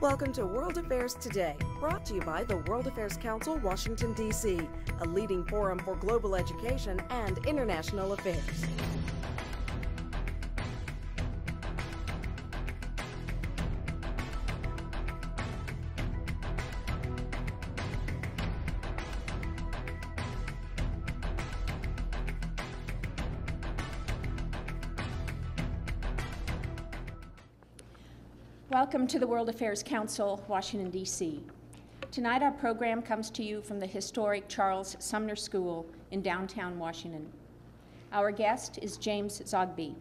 Welcome to World Affairs Today, brought to you by the World Affairs Council, Washington, D.C., a leading forum for global education and international affairs. Welcome to the World Affairs Council, Washington, D.C. Tonight our program comes to you from the historic Charles Sumner School in downtown Washington. Our guest is James Zogby,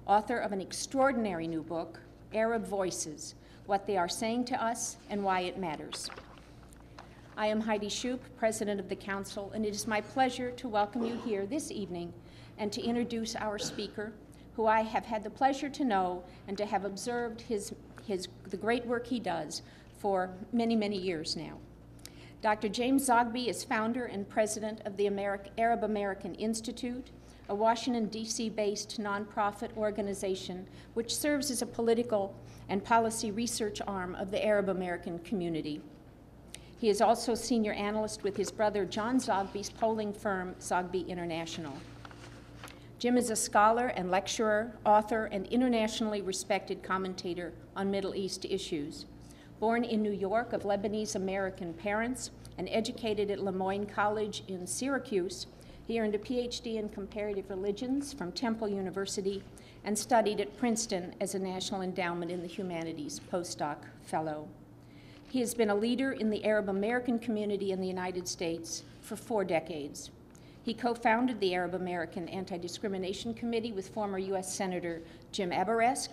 author of an extraordinary new book, Arab Voices, What They Are Saying to Us and Why It Matters. I am Heidi Shoup, President of the Council, and it is my pleasure to welcome you here this evening and to introduce our speaker, who I have had the pleasure to know and to have observed the great work he does for many, many years now. Dr. James Zogby is founder and president of the Arab American Institute, a Washington, D.C.-based nonprofit organization which serves as a political and policy research arm of the Arab American community. He is also senior analyst with his brother John Zogby's polling firm, Zogby International. Jim is a scholar and lecturer, author, and internationally respected commentator on Middle East issues. Born in New York of Lebanese-American parents and educated at Le Moyne College in Syracuse, he earned a PhD in comparative religions from Temple University and studied at Princeton as a National Endowment in the Humanities postdoc fellow. He has been a leader in the Arab American community in the United States for 4 decades. He co-founded the Arab American Anti-Discrimination Committee with former U.S. Senator Jim Abourezk.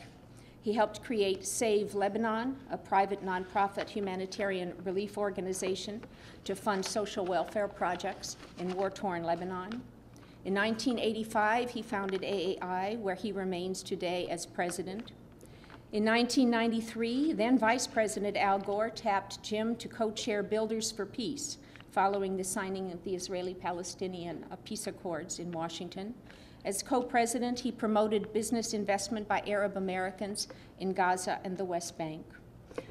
He helped create Save Lebanon, a private nonprofit humanitarian relief organization to fund social welfare projects in war-torn Lebanon. In 1985, he founded AAI, where he remains today as president. In 1993, then Vice President Al Gore tapped Jim to co-chair Builders for Peace, following the signing of the Israeli-Palestinian peace accords in Washington. As co-president, he promoted business investment by Arab Americans in Gaza and the West Bank.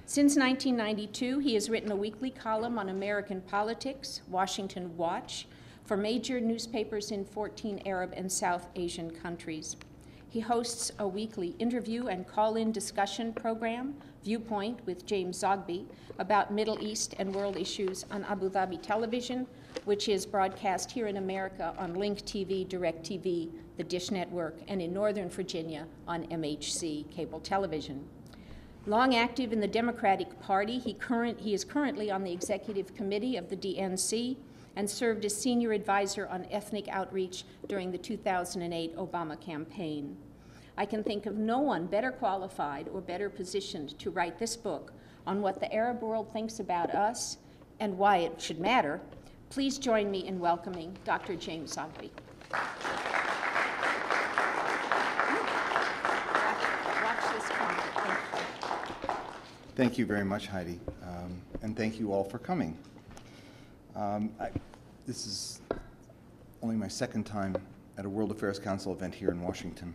Since 1992, he has written a weekly column on American politics, Washington Watch, for major newspapers in 14 Arab and South Asian countries. He hosts a weekly interview and call-in discussion program, Viewpoint with James Zogby, about Middle East and world issues on Abu Dhabi television, which is broadcast here in America on Link TV, DirecTV, the Dish Network, and in Northern Virginia on MHC cable television. Long active in the Democratic Party, he is currently on the executive committee of the DNC and served as senior advisor on ethnic outreach during the 2008 Obama campaign. I can think of no one better qualified or better positioned to write this book on what the Arab world thinks about us and why it should matter. Please join me in welcoming Dr. James Zogby. Watch this comment. Thank you very much, Heidi, and thank you all for coming. This is only my second time at a World Affairs Council event here in Washington.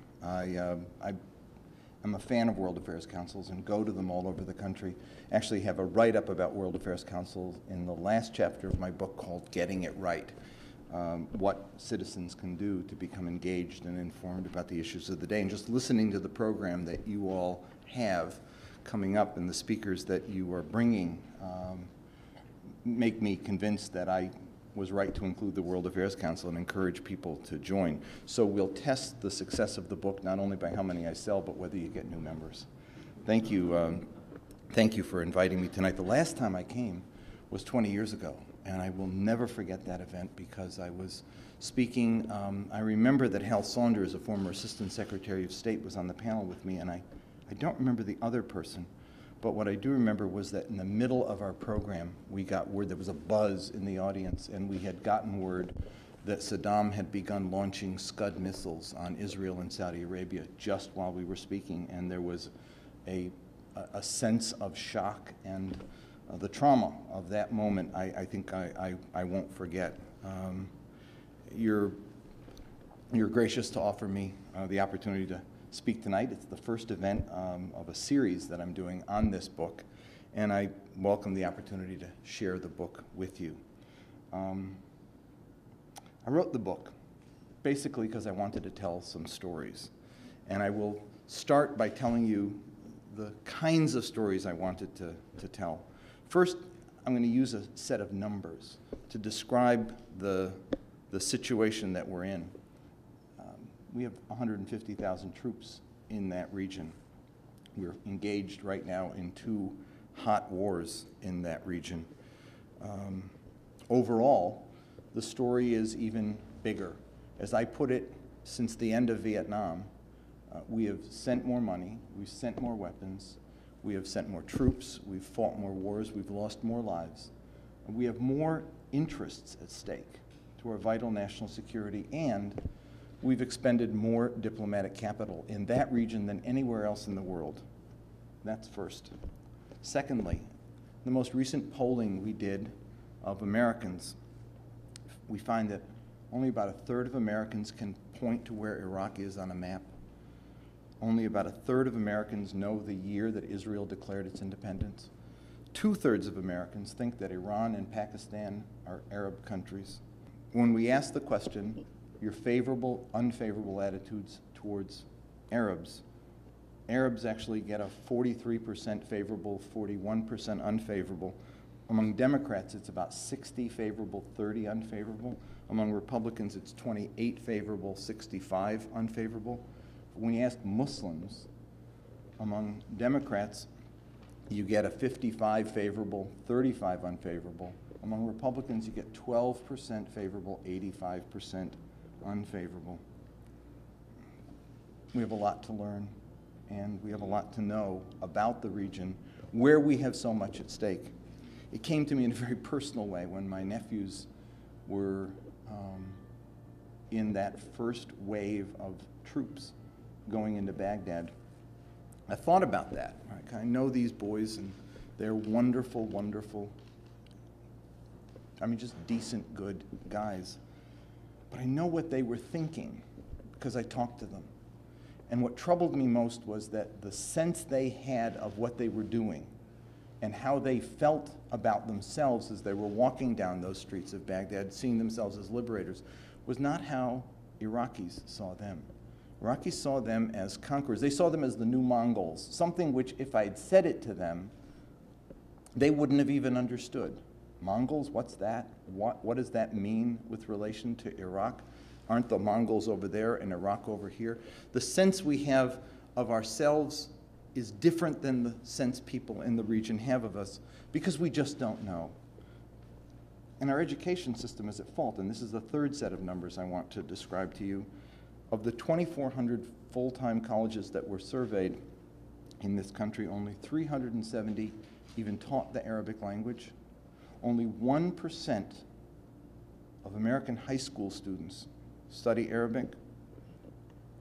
I'm a fan of World Affairs Councils and go to them all over the country. Actually have a write-up about World Affairs Councils in the last chapter of my book called Getting It Right, what citizens can do to become engaged and informed about the issues of the day. And just listening to the program that you all have coming up and the speakers that you are bringing make me convinced that I was right to include the World Affairs Council and encourage people to join. So we'll test the success of the book not only by how many I sell, but whether you get new members. Thank you. Thank you for inviting me tonight. The last time I came was 20 years ago, and I will never forget that event because I was speaking. I remember that Hal Saunders, a former Assistant Secretary of State, was on the panel with me, and I don't remember the other person. But what I do remember was that in the middle of our program, we got word, there was a buzz in the audience, and we had gotten word that Saddam had begun launching Scud missiles on Israel and Saudi Arabia just while we were speaking, and there was a sense of shock and the trauma of that moment I think I won't forget. You're gracious to offer me the opportunity to speak tonight. It's the first event of a series that I'm doing on this book, and I welcome the opportunity to share the book with you. I wrote the book basically because I wanted to tell some stories, and I will start by telling you the kinds of stories I wanted to tell. First, I'm going to use a set of numbers to describe the situation that we're in. We have 150,000 troops in that region. We're engaged right now in 2 hot wars in that region. Overall, the story is even bigger. As I put it, since the end of Vietnam, we have sent more money, we've sent more weapons, we have sent more troops, we've fought more wars, we've lost more lives. We have more interests at stake to our vital national security, and we've expended more diplomatic capital in that region than anywhere else in the world. That's first. Secondly, the most recent polling we did of Americans, we find that only about 1/3 of Americans can point to where Iraq is on a map. Only about 1/3 of Americans know the year that Israel declared its independence. 2/3 of Americans think that Iran and Pakistan are Arab countries. When we ask the question, your favorable, unfavorable attitudes towards Arabs, Arabs actually get a 43% favorable, 41% unfavorable. Among Democrats, it's about 60 favorable, 30 unfavorable. Among Republicans, it's 28 favorable, 65 unfavorable. When you ask Muslims, among Democrats, you get a 55 favorable, 35 unfavorable. Among Republicans, you get 12% favorable, 85% unfavorable. We have a lot to learn, and we have a lot to know about the region where we have so much at stake. It came to me in a very personal way when my nephews were in that first wave of troops going into Baghdad. I thought about that. Right? I know these boys, and they're wonderful, wonderful, just decent, good guys. But I know what they were thinking because I talked to them. And what troubled me most was that the sense they had of what they were doing and how they felt about themselves as they were walking down those streets of Baghdad, seeing themselves as liberators, was not how Iraqis saw them. Iraqis saw them as conquerors. They saw them as the new Mongols, something which, if I had said it to them, they wouldn't have even understood. Mongols, what's that? What does that mean with relation to Iraq? Aren't the Mongols over there and Iraq over here? The sense we have of ourselves is different than the sense people in the region have of us because we just don't know. And our education system is at fault, and this is the third set of numbers I want to describe to you. Of the 2,400 full-time colleges that were surveyed in this country, only 370 even taught the Arabic language. Only 1% of American high school students study Arabic.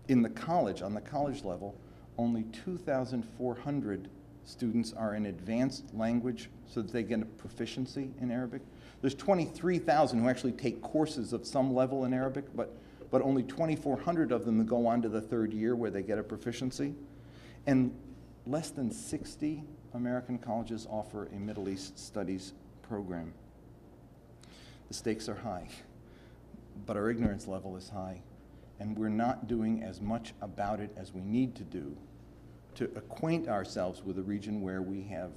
In the college, on the college level, only 2,400 students are in advanced language so that they get a proficiency in Arabic. There's 23,000 who actually take courses of some level in Arabic, but only 2,400 of them go on to the 3rd year where they get a proficiency. And less than 60 American colleges offer a Middle East studies program. The stakes are high, but our ignorance level is high, and we're not doing as much about it as we need to do to acquaint ourselves with a region where we have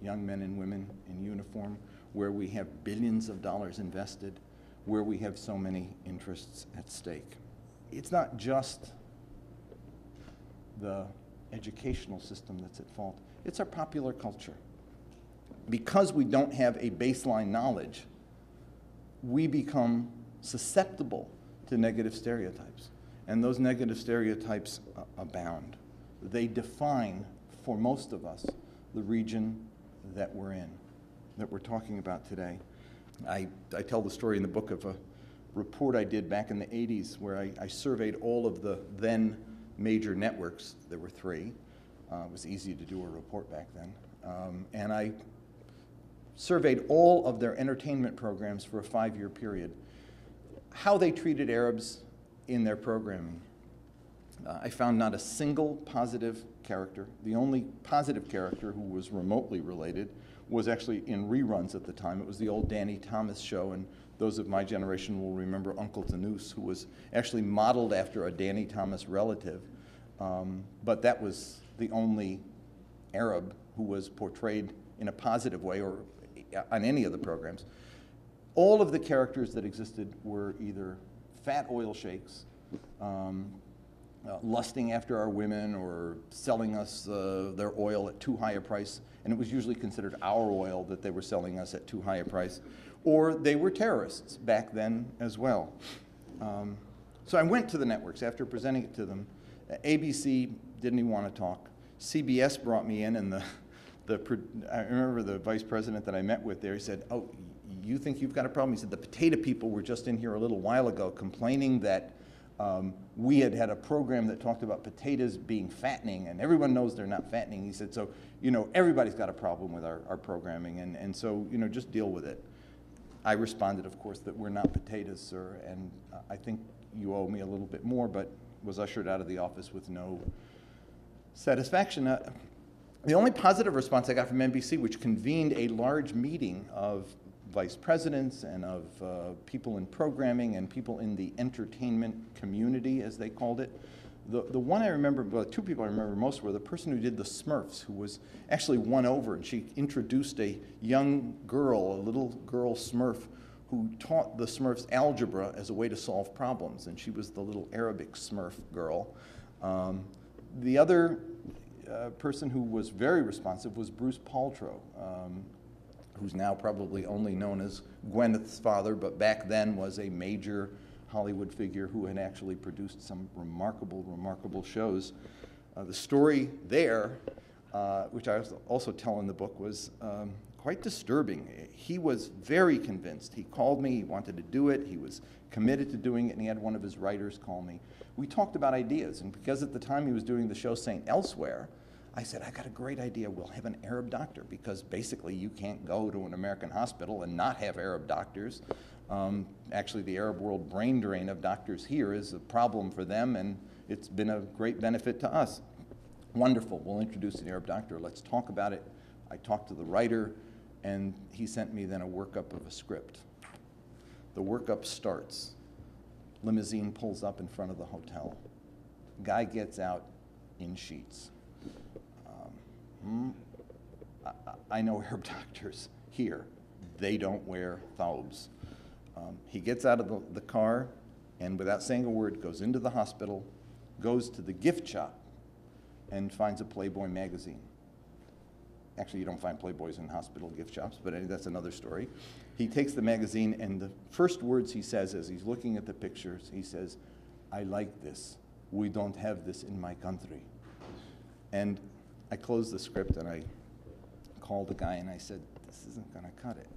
young men and women in uniform, where we have billions of dollars invested, where we have so many interests at stake. It's not just the educational system that's at fault, it's our popular culture. Because we don't have a baseline knowledge, we become susceptible to negative stereotypes. And those negative stereotypes abound. They define, for most of us, the region that we're in, that we're talking about today. I tell the story in the book of a report I did back in the 80s where I surveyed all of the then major networks. There were 3. It was easy to do a report back then. And I surveyed all of their entertainment programs for a 5-year period, how they treated Arabs in their programming. I found not a single positive character. The only positive character who was remotely related was actually in reruns at the time. It was the old Danny Thomas show, and those of my generation will remember Uncle Tanous, who was actually modeled after a Danny Thomas relative. But that was the only Arab who was portrayed in a positive way or on any of the programs. All of the characters that existed were either fat oil sheikhs, lusting after our women or selling us their oil at too high a price, and it was usually considered our oil that they were selling us at too high a price, or they were terrorists back then as well. So I went to the networks after presenting it to them. ABC didn't even want to talk. CBS brought me in, and I remember the vice president that I met with there, he said, "Oh, you think you've got a problem?" He said, "The potato people were just in here a little while ago complaining that we had a program that talked about potatoes being fattening, and everyone knows they're not fattening." He said, "So, everybody's got a problem with our programming, and so, just deal with it." I responded, of course, that we're not potatoes, sir, and I think you owe me a little bit more, but was ushered out of the office with no satisfaction. The only positive response I got from NBC, which convened a large meeting of vice presidents and of people in programming and people in the entertainment community, as they called it. The one I remember, well, two people I remember most were the person who did the Smurfs, who was actually won over, and she introduced a young girl, a little girl Smurf, who taught the Smurfs algebra as a way to solve problems, and she was the little Arabic Smurf girl. The other person who was very responsive was Bruce Paltrow, who's now probably only known as Gwyneth's father, but back then was a major Hollywood figure who had actually produced some remarkable shows. The story there, which I also tell in the book, was quite disturbing. He was very convinced. He called me, he wanted to do it, he was committed to doing it, and he had one of his writers call me. We talked about ideas, and because at the time he was doing the show St. Elsewhere, I said, "I got a great idea. We'll have an Arab doctor," because basically you can't go to an American hospital and not have Arab doctors. Actually, the Arab world brain drain of doctors here is a problem for them, and it's been a great benefit to us. Wonderful. We'll introduce an Arab doctor. Let's talk about it. I talked to the writer, and he sent me then a workup of a script. The workup starts. Limousine pulls up in front of the hotel. Guy gets out in sheets. I know Arab doctors here. They don't wear thawbs. He gets out of the car and without saying a word goes into the hospital, goes to the gift shop and finds a Playboy magazine. Actually, you don't find Playboys in hospital gift shops, but that's another story. He takes the magazine, and the first words he says as he's looking at the pictures, he says, "I like this. We don't have this in my country." And I closed the script and I called the guy and I said, "This isn't going to cut it."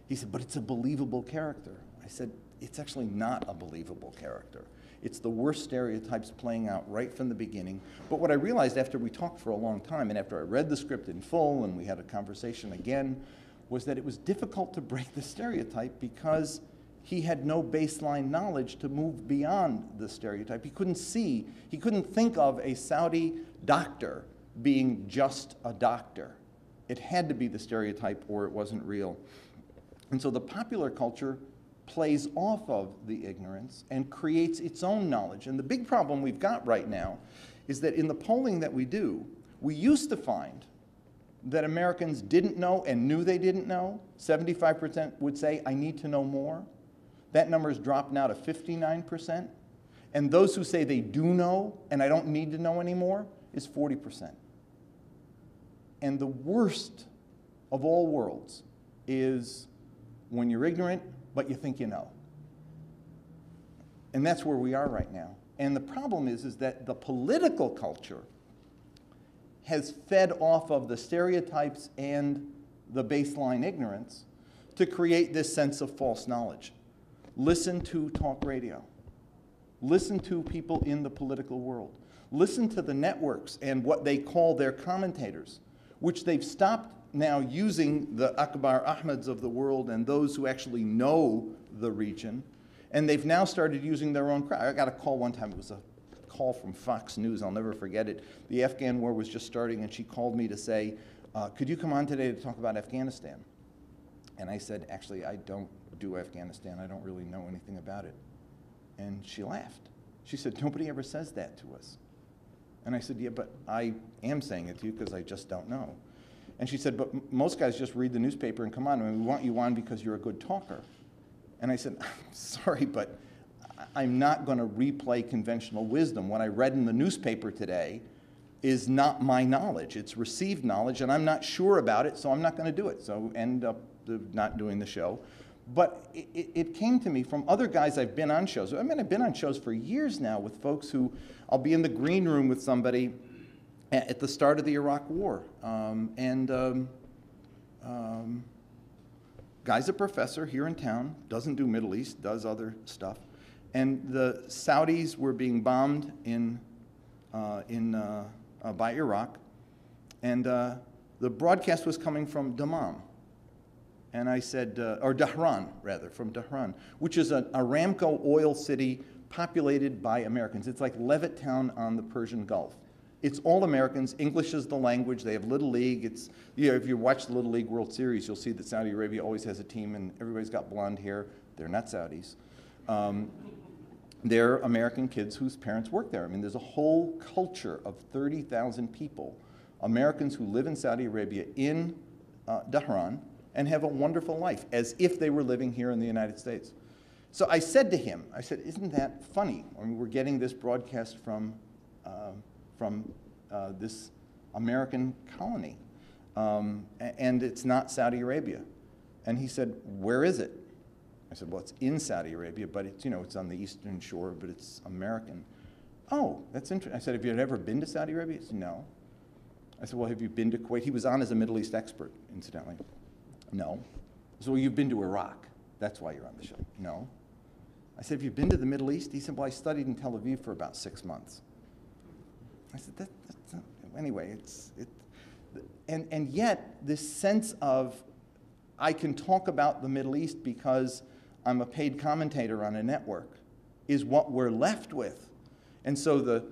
He said, "But it's a believable character." I said, "It's actually not a believable character. It's the worst stereotypes playing out right from the beginning." But what I realized after we talked for a long time and after I read the script in full and we had a conversation again was that it was difficult to break the stereotype because he had no baseline knowledge to move beyond the stereotype. He couldn't think of a Saudi doctor being just a doctor. It had to be the stereotype or it wasn't real. And so the popular culture plays off of the ignorance and creates its own knowledge. And the big problem we've got right now is that in the polling that we do, we used to find that Americans didn't know and knew they didn't know. 75% would say, "I need to know more." That number has dropped now to 59%. And those who say they do know and I don't need to know anymore is 40%. And the worst of all worlds is when you're ignorant, but you think you know. And that's where we are right now. And the problem is that the political culture has fed off of the stereotypes and the baseline ignorance to create this sense of false knowledge. Listen to talk radio. Listen to people in the political world. Listen to the networks and what they call their commentators, which they've stopped now using the Akbar Ahmeds of the world and those who actually know the region, and they've now started using their own crowd. I got a call one time, it was a call from Fox News. I'll never forget it. The Afghan war was just starting, and she called me to say, could you come on today to talk about Afghanistan? And I said, actually, I don't do Afghanistan. I don't really know anything about it. And she laughed. She said, nobody ever says that to us. And I said, yeah, but I am saying it to you because I just don't know. And she said, but most guys just read the newspaper and come on. I mean, we want you on because you're a good talker. And I said, I'm sorry, but I'm not going to replay conventional wisdom. What I read in the newspaper today is not my knowledge. It's received knowledge, and I'm not sure about it, so I'm not going to do it. So end up not doing the show. But it came to me from other guys I've been on shows. I mean, I've been on shows for years now with folks who, I'll be in the green room with somebody at the start of the Iraq War. Guy's a professor here in town, doesn't do Middle East, does other stuff. And the Saudis were being bombed by Iraq. And the broadcast was coming from Dammam. And I said, or Dhahran, rather, from Dhahran, which is an Aramco oil city populated by Americans. It's like Levittown on the Persian Gulf. It's all Americans. English is the language. They have Little League. It's, you know, if you watch the Little League World Series, you'll see that Saudi Arabia always has a team, and everybody's got blonde hair. They're not Saudis. They're American kids whose parents work there. I mean, there's a whole culture of 30,000 people, Americans who live in Saudi Arabia in Dhahran, and have a wonderful life, as if they were living here in the United States. So I said to him, I said, isn't that funny? I mean, we're getting this broadcast from this American colony, and it's not Saudi Arabia. And he said, where is it? I said, well, it's in Saudi Arabia, but it's, you know, it's on the eastern shore, but it's American. Oh, that's interesting. I said, have you ever been to Saudi Arabia? He said, no. I said, well, have you been to Kuwait? He was on as a Middle East expert, incidentally. No. So, well, you've been to Iraq. That's why you're on the show. No. I said, have you been to the Middle East? He said, well, I studied in Tel Aviv for about 6 months. I said, that's not, anyway, and yet this sense of I can talk about the Middle East because I'm a paid commentator on a network is what we're left with. And so the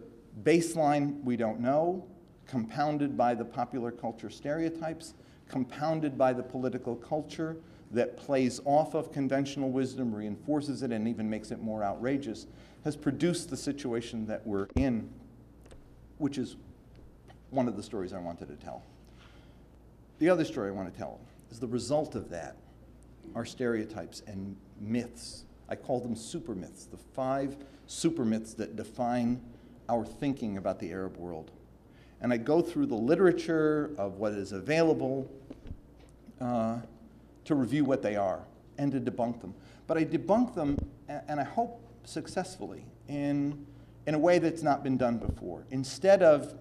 baseline we don't know, compounded by the popular culture stereotypes, compounded by the political culture that plays off of conventional wisdom, reinforces it, and even makes it more outrageous, has produced the situation that we're in, which is one of the stories I wanted to tell. The other story I want to tell is the result of that are stereotypes and myths. I call them super myths, the 5 super myths that define our thinking about the Arab world. And I go through the literature of what is available to review what they are and to debunk them. But I debunk them, and I hope successfully, in a way that's not been done before. Instead of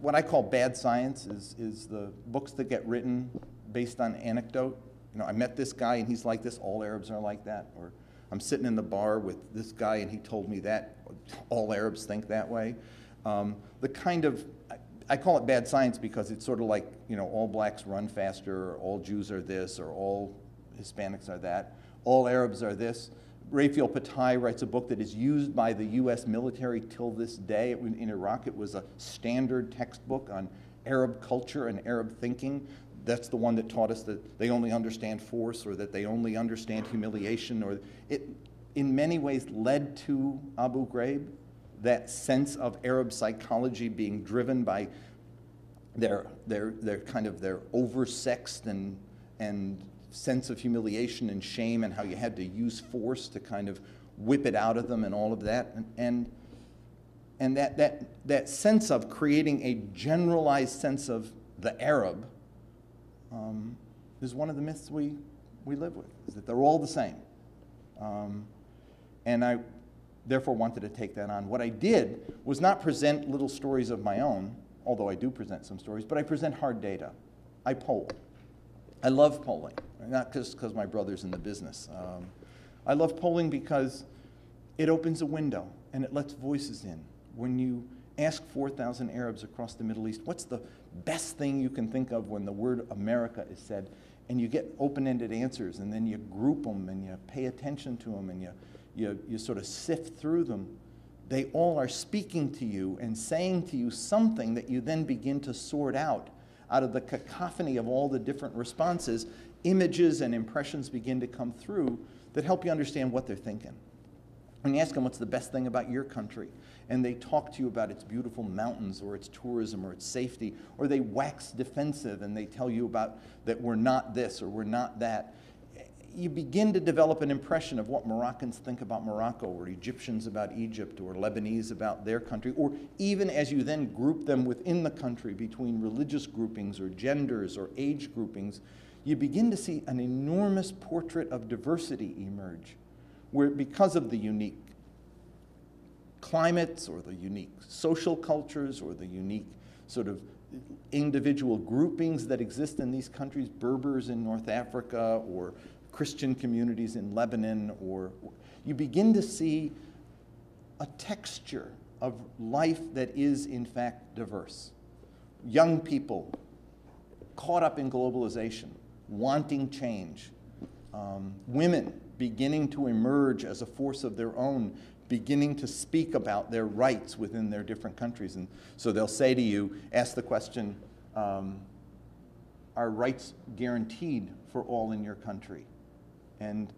what I call bad science is the books that get written based on anecdote. You know, I met this guy and he's like this, all Arabs are like that. Or I'm sitting in the bar with this guy and he told me that, all Arabs think that way. The kind of, I call it bad science because it's sort of like, you know, all blacks run faster, or all Jews are this, or all Hispanics are that, all Arabs are this. Raphael Patai writes a book that is used by the US military till this day. In Iraq, it was a standard textbook on Arab culture and Arab thinking. That's the one that taught us that they only understand force, or that they only understand humiliation, or it in many ways led to Abu Ghraib, that sense of Arab psychology being driven by their kind of their oversexed and sense of humiliation and shame, and how you had to use force to kind of whip it out of them, and all of that, and that sense of creating a generalized sense of the Arab is one of the myths we live with, is that they're all the same. And I therefore wanted to take that on. What I did was not present little stories of my own, although I do present some stories, but I present hard data. I poll. I love polling, not just because my brother's in the business. I love polling because it opens a window and it lets voices in. When you ask 4,000 Arabs across the Middle East, what's the best thing you can think of when the word America is said, and you get open-ended answers, and then you group them and you pay attention to them and you sort of sift through them, they all are speaking to you and saying to you something that you then begin to sort out of the cacophony of all the different responses. Images and impressions begin to come through that help you understand what they're thinking. When you ask them what's the best thing about your country, and they talk to you about its beautiful mountains or its tourism or its safety, or they wax defensive and they tell you about that we're not this or we're not that, you begin to develop an impression of what Moroccans think about Morocco, or Egyptians about Egypt, or Lebanese about their country, or even as you then group them within the country between religious groupings or genders or age groupings, you begin to see an enormous portrait of diversity emerge, where because of the unique climates or the unique social cultures or the unique sort of individual groupings that exist in these countries, Berbers in North Africa or Christian communities in Lebanon, or you begin to see a texture of life that is in fact diverse. Young people caught up in globalization, wanting change. Women beginning to emerge as a force of their own, beginning to speak about their rights within their different countries. And so they'll say to you, ask the question, are rights guaranteed for all in your country? And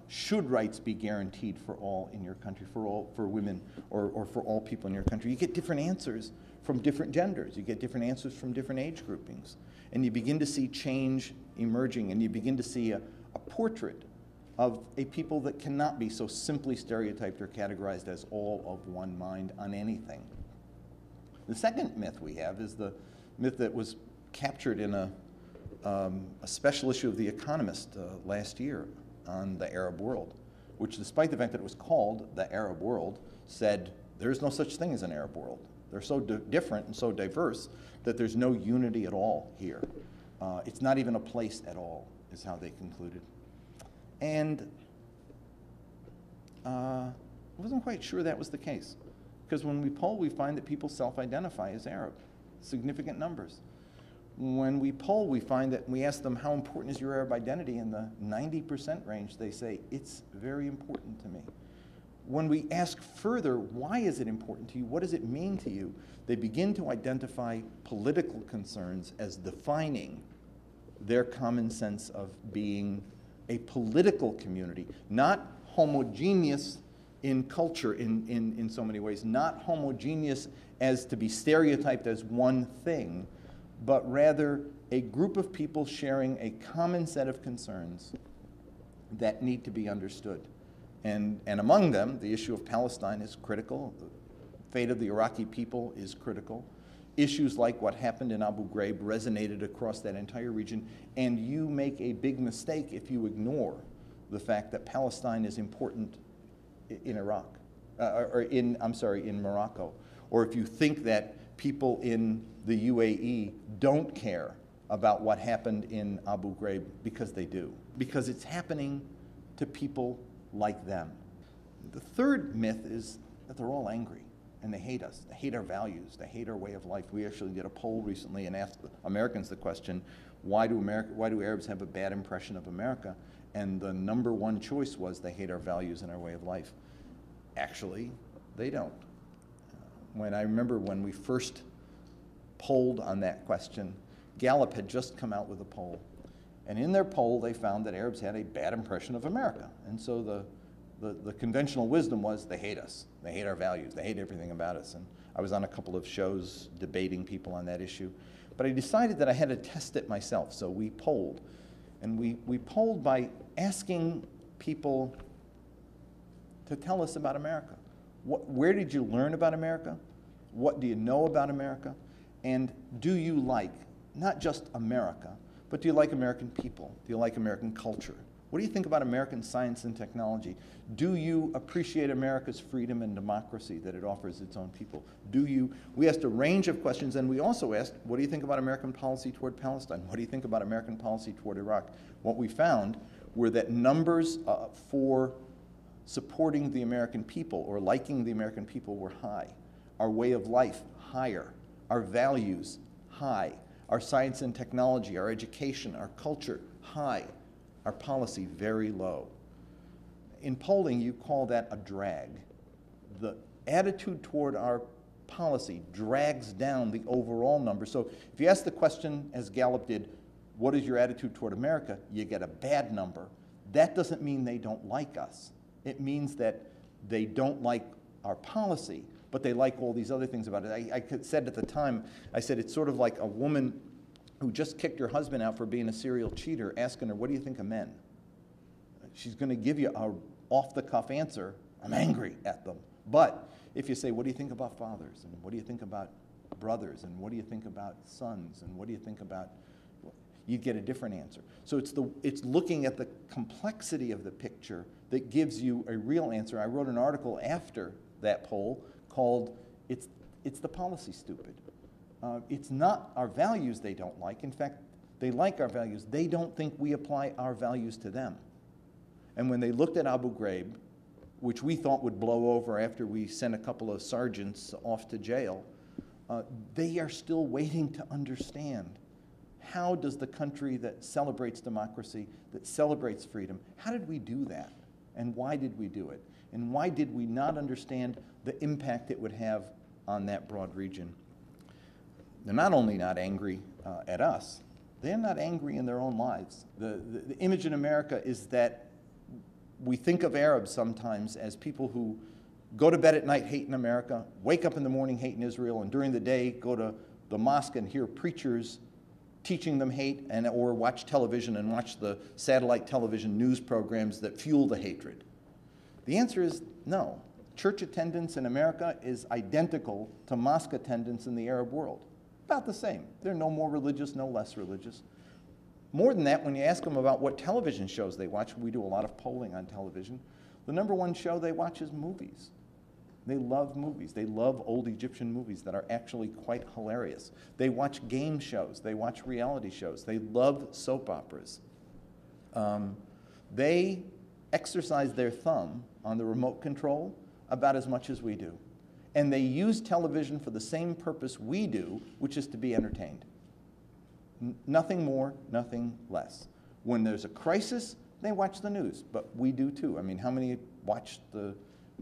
should rights be guaranteed for all in your country, for women or for all people in your country? You get different answers from different genders. You get different answers from different age groupings. And you begin to see change emerging, and you begin to see a portrait of a people that cannot be so simply stereotyped or categorized as all of one mind on anything. The second myth we have is the myth that was captured in a special issue of The Economist last year on the Arab world, which, despite the fact that it was called the Arab world, said there's no such thing as an Arab world. They're so different and so diverse that there's no unity at all here. It's not even a place at all, is how they concluded. And I wasn't quite sure that was the case, because when we poll, we find that people self-identify as Arab, significant numbers. When we poll, we find that we ask them, how important is your Arab identity? In the 90% range, they say, it's very important to me. When we ask further, why is it important to you? What does it mean to you? They begin to identify political concerns as defining their common sense of being a political community, not homogeneous in culture in so many ways, not homogeneous as to be stereotyped as one thing, but rather a group of people sharing a common set of concerns that need to be understood. And among them, the issue of Palestine is critical. The fate of the Iraqi people is critical. Issues like what happened in Abu Ghraib resonated across that entire region, and you make a big mistake if you ignore the fact that Palestine is important in Iraq, in Morocco, or if you think that people in the UAE don't care about what happened in Abu Ghraib, because they do, because it's happening to people like them. The third myth is that they're all angry and they hate us. They hate our values. They hate our way of life. We actually did a poll recently and asked Americans the question, why do Arabs have a bad impression of America? And the number one choice was they hate our values and our way of life. Actually, they don't. I remember when we first polled on that question, Gallup had just come out with a poll. And in their poll, they found that Arabs had a bad impression of America. And so the conventional wisdom was they hate us. They hate our values. They hate everything about us. And I was on a couple of shows debating people on that issue. But I decided that I had to test it myself. So we polled. And we polled by asking people to tell us about America. Where did you learn about America? What do you know about America? And do you like not just America, but do you like American people? Do you like American culture? What do you think about American science and technology? Do you appreciate America's freedom and democracy that it offers its own people? We asked a range of questions, and we also asked, what do you think about American policy toward Palestine? What do you think about American policy toward Iraq? What we found were that numbers for supporting the American people or liking the American people were high. Our way of life, higher. Our values, high. Our science and technology, our education, our culture, high. Our policy, very low. In polling, you call that a drag. The attitude toward our policy drags down the overall number. So if you ask the question, as Gallup did, what is your attitude toward America, you get a bad number. That doesn't mean they don't like us. It means that they don't like our policy, but they like all these other things about it. I said at the time, I said it's sort of like a woman who just kicked her husband out for being a serial cheater, asking her, what do you think of men? She's going to give you a off-the-cuff answer, I'm angry at them. But if you say, what do you think about fathers? And what do you think about brothers? And what do you think about sons? And what do you think about, you get a different answer. So it's looking at the complexity of the picture that gives you a real answer. I wrote an article after that poll called, It's the Policy Stupid. It's not our values they don't like. In fact, they like our values. They don't think we apply our values to them. And when they looked at Abu Ghraib, which we thought would blow over after we sent a couple of sergeants off to jail, they are still waiting to understand, how does the country that celebrates democracy, that celebrates freedom, how did we do that? And why did we do it? And why did we not understand the impact it would have on that broad region? They're not only not angry at us, they're not angry in their own lives. The image in America is that we think of Arabs sometimes as people who go to bed at night hating America, wake up in the morning hating Israel, and during the day go to the mosque and hear preachers teaching them hate, or watch television and watch the satellite television news programs that fuel the hatred. The answer is no. Church attendance in America is identical to mosque attendance in the Arab world. About the same. They're no more religious, no less religious. More than that, when you ask them about what television shows they watch, we do a lot of polling on television, the #1 show they watch is movies. They love movies. They love old Egyptian movies that are actually quite hilarious. They watch game shows. They watch reality shows. They love soap operas. They exercise their thumb on the remote control about as much as we do. And they use television for the same purpose we do, which is to be entertained. Nothing more, nothing less. When there's a crisis, they watch the news, but we do too. I mean, how many watched the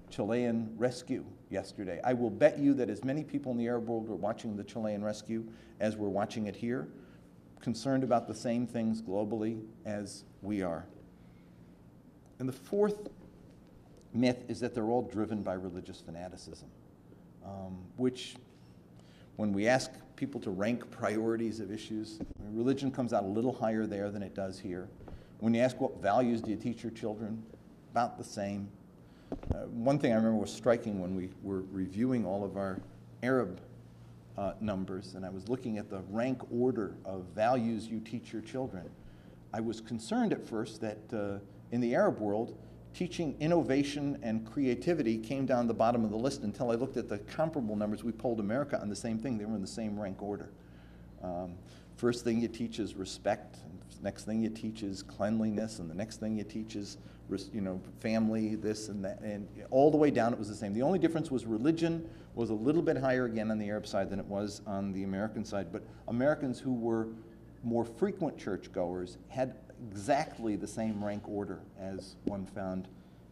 Chilean rescue yesterday? I will bet you that as many people in the Arab world were watching the Chilean rescue as we're watching it here, concerned about the same things globally as we are. And the fourth myth is that they're all driven by religious fanaticism, which, when we ask people to rank priorities of issues, religion comes out a little higher there than it does here. When you ask what values do you teach your children, about the same. One thing I remember was striking when we were reviewing all of our Arab numbers, and I was looking at the rank order of values you teach your children. I was concerned at first that in the Arab world, teaching innovation and creativity came down the bottom of the list until I looked at the comparable numbers. We polled America on the same thing. They were in the same rank order. First thing you teach is respect. Next thing you teach is cleanliness. And the next thing you teach is, family, this and that. And all the way down it was the same. The only difference was religion was a little bit higher again on the Arab side than it was on the American side. But Americans who were more frequent churchgoers had exactly the same rank order as one found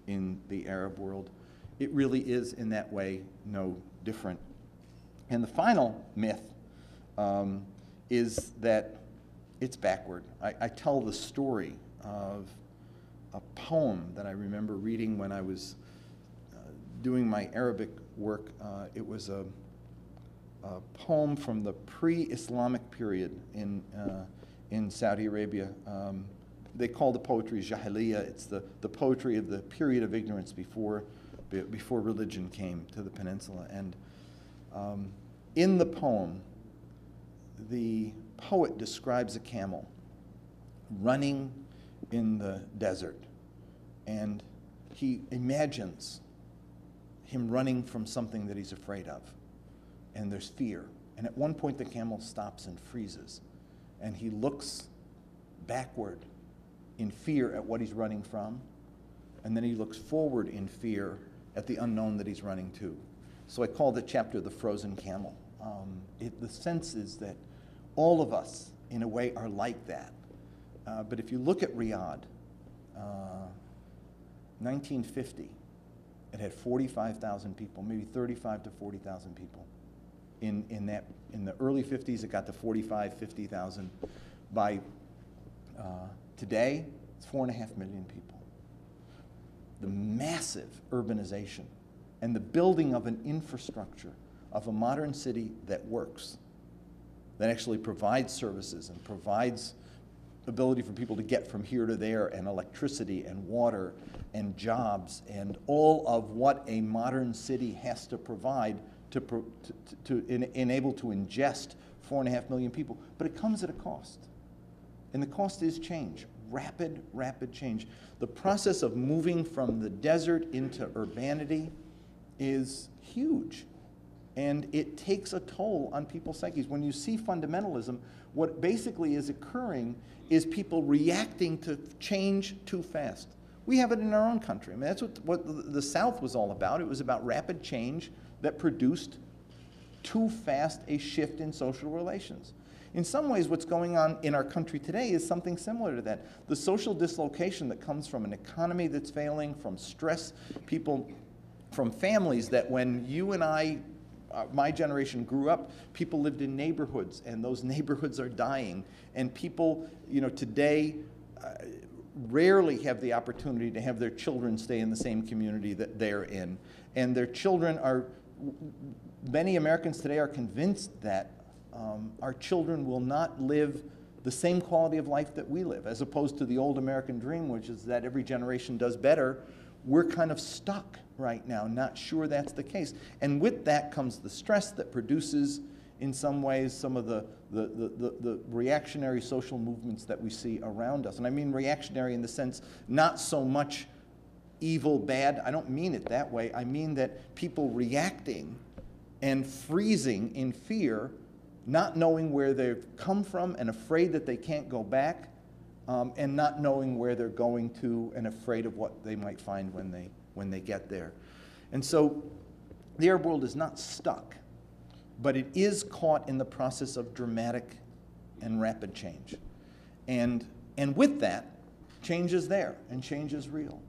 in the Arab world. It really is, in that way, no different. And the final myth is that it's backward. I tell the story of a poem that I remember reading when I was doing my Arabic work. It was a poem from the pre-Islamic period in Saudi Arabia. They call the poetry Jahiliyyah. It's the poetry of the period of ignorance before religion came to the peninsula. And in the poem, the poet describes a camel running in the desert. And he imagines him running from something that he's afraid of. And there's fear. And at one point, the camel stops and freezes. And he looks backward in fear at what he's running from, and then he looks forward in fear at the unknown that he's running to. So I call the chapter The Frozen Camel. The sense is that all of us, in a way, are like that. But if you look at Riyadh, 1950, it had 45,000 people, maybe 35 to 40,000 people. In the early 50s, it got to 45, 50,000. By today, it's 4.5 million people. The massive urbanization and the building of an infrastructure of a modern city that works, that actually provides services and provides ability for people to get from here to there, and electricity and water and jobs and all of what a modern city has to provide to enable to ingest 4.5 million people. But it comes at a cost. And the cost is change, rapid change. The process of moving from the desert into urbanity is huge. And it takes a toll on people's psyches. When you see fundamentalism, what basically is occurring is people reacting to change too fast. We have it in our own country. I mean, that's what the South was all about. It was about rapid change that produced too fast a shift in social relations. In some ways, what's going on in our country today is something similar to that. The social dislocation that comes from an economy that's failing, from stress, people, from families that when you and I, my generation grew up, people lived in neighborhoods, and those neighborhoods are dying. And people, today rarely have the opportunity to have their children stay in the same community that they're in. And their children are, many Americans today are convinced that our children will not live the same quality of life that we live, as opposed to the old American dream, which is that every generation does better. We're kind of stuck right now, not sure that's the case. And with that comes the stress that produces, in some ways, some of the reactionary social movements that we see around us. And I mean reactionary in the sense, not so much evil, bad. I don't mean it that way. I mean that people reacting and freezing in fear, not knowing where they've come from and afraid that they can't go back, and not knowing where they're going to and afraid of what they might find when they get there. And so the Arab world is not stuck, but it is caught in the process of dramatic and rapid change. And with that, change is there and change is real.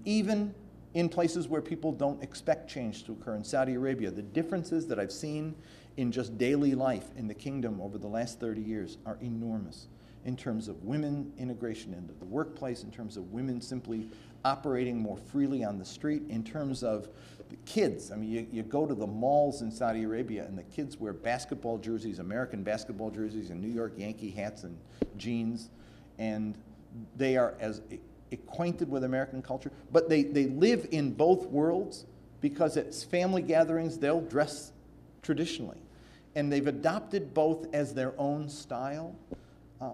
Even in places where people don't expect change to occur. In Saudi Arabia, the differences that I've seen in just daily life in the kingdom over the last 30 years are enormous, in terms of women integration into the workplace, in terms of women simply operating more freely on the street, in terms of the kids. I mean, you go to the malls in Saudi Arabia and the kids wear basketball jerseys, American basketball jerseys, and New York Yankee hats and jeans, and they are as acquainted with American culture, but they live in both worlds, because at family gatherings they'll dress traditionally, and they've adopted both as their own style.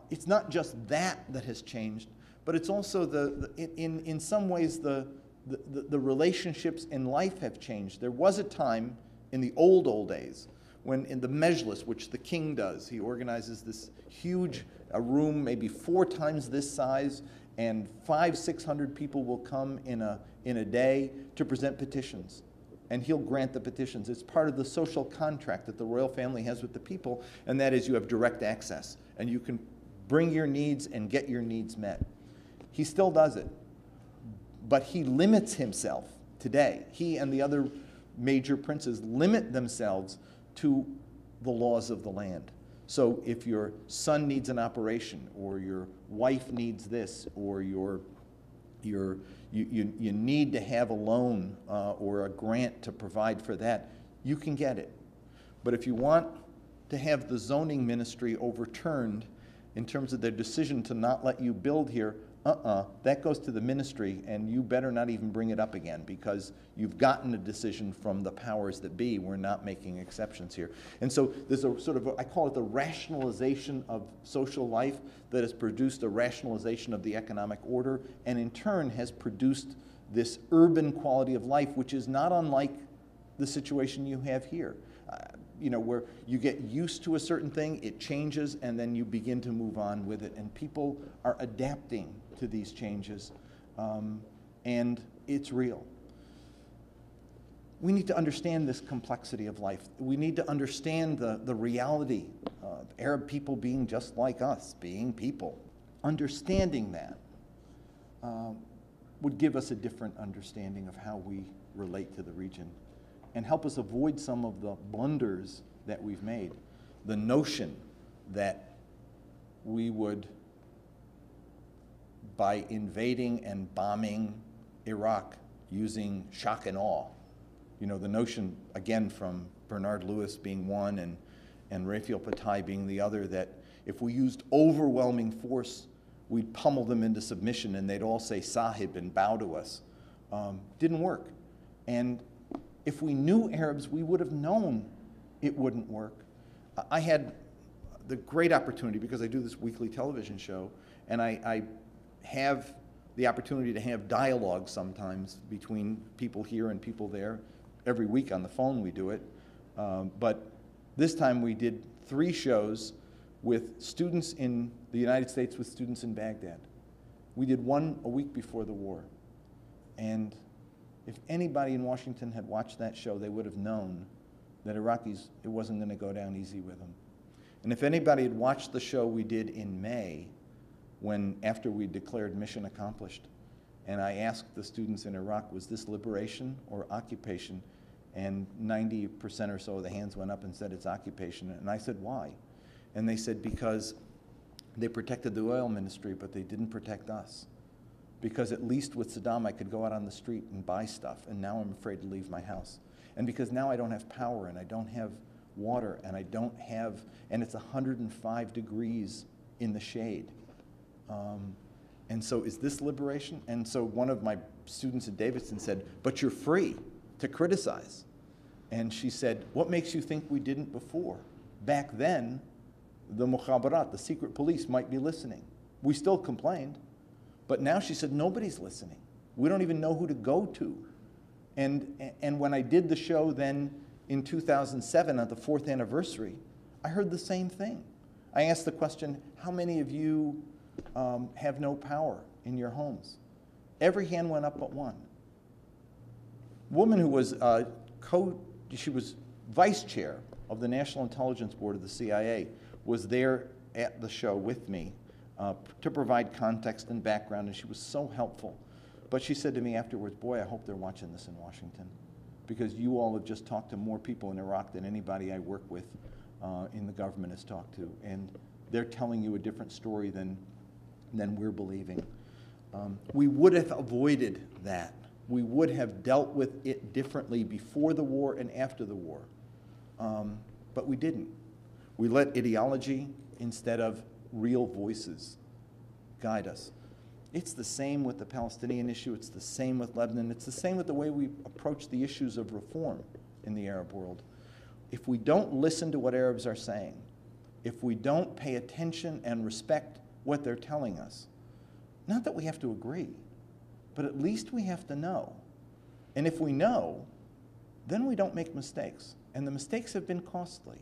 It's not just that has changed, but it's also in some ways the relationships in life have changed. There was a time in the old days when in the Mejlis, which the king does, he organizes this huge a room, maybe 4 times this size, and 500-600 people will come in a day to present petitions. And he'll grant the petitions. It's part of the social contract that the royal family has with the people, and that is you have direct access, and you can bring your needs and get your needs met. He still does it, but he limits himself today. He and the other major princes limit themselves to the laws of the land. So if your son needs an operation, or your wife needs this, or you need to have a loan or a grant to provide for that, you can get it. But if you want to have the zoning ministry overturned in terms of their decision to not let you build here, that goes to the ministry, and you better not even bring it up again, because you've gotten a decision from the powers that be. We're not making exceptions here. And so there's a sort of, I call it the rationalization of social life that has produced a rationalization of the economic order, and in turn has produced this urban quality of life, which is not unlike the situation you have here. Where you get used to a certain thing, it changes, and then you begin to move on with it. And people are adapting to these changes, and it's real. We need to understand this complexity of life. We need to understand the reality of Arab people being just like us, being people. Understanding that would give us a different understanding of how we relate to the region and help us avoid some of the blunders that we've made. The notion that we would, by invading and bombing Iraq using shock and awe, you know, the notion, again, from Bernard Lewis being one and Raphael Patai being the other, that if we used overwhelming force, we'd pummel them into submission and they'd all say Sahib and bow to us. Didn't work. And if we knew Arabs, we would have known it wouldn't work. I had the great opportunity, because I do this weekly television show, and I have the opportunity to have dialogue sometimes between people here and people there. Every week on the phone we do it. But this time we did 3 shows with students in the United States with students in Baghdad. We did one a week before the war. And if anybody in Washington had watched that show, they would have known that Iraqis, it wasn't going to go down easy with them. And if anybody had watched the show we did in May, after we declared mission accomplished, and I asked the students in Iraq, was this liberation or occupation? And 90% or so of the hands went up and said it's occupation. And I said, why? And they said, because they protected the oil ministry, but they didn't protect us. Because at least with Saddam, I could go out on the street and buy stuff, and now I'm afraid to leave my house. And because now I don't have power, and I don't have water, and I don't have, and it's 105 degrees in the shade. And so is this liberation? And so one of my students at Davidson said, but you're free to criticize. And she said, what makes you think we didn't before? Back then, the mukhabarat, the secret police, might be listening. We still complained. But now she said, nobody's listening. We don't even know who to go to. And when I did the show then in 2007 at the 4th anniversary, I heard the same thing. I asked the question, how many of you have no power in your homes? Every hand went up but one. Woman who was she was vice chair of the National Intelligence Board of the CIA, was there at the show with me to provide context and background, and she was so helpful. But she said to me afterwards, boy, I hope they're watching this in Washington, because you all have just talked to more people in Iraq than anybody I work with in the government has talked to, and they're telling you a different story than we're believing. We would have avoided that. We would have dealt with it differently before the war and after the war, but we didn't. We let ideology instead of real voices guide us. It's the same with the Palestinian issue. It's the same with Lebanon. It's the same with the way we approach the issues of reform in the Arab world. If we don't listen to what Arabs are saying, if we don't pay attention and respect what they're telling us, not that we have to agree, but at least we have to know. And if we know, then we don't make mistakes. And the mistakes have been costly.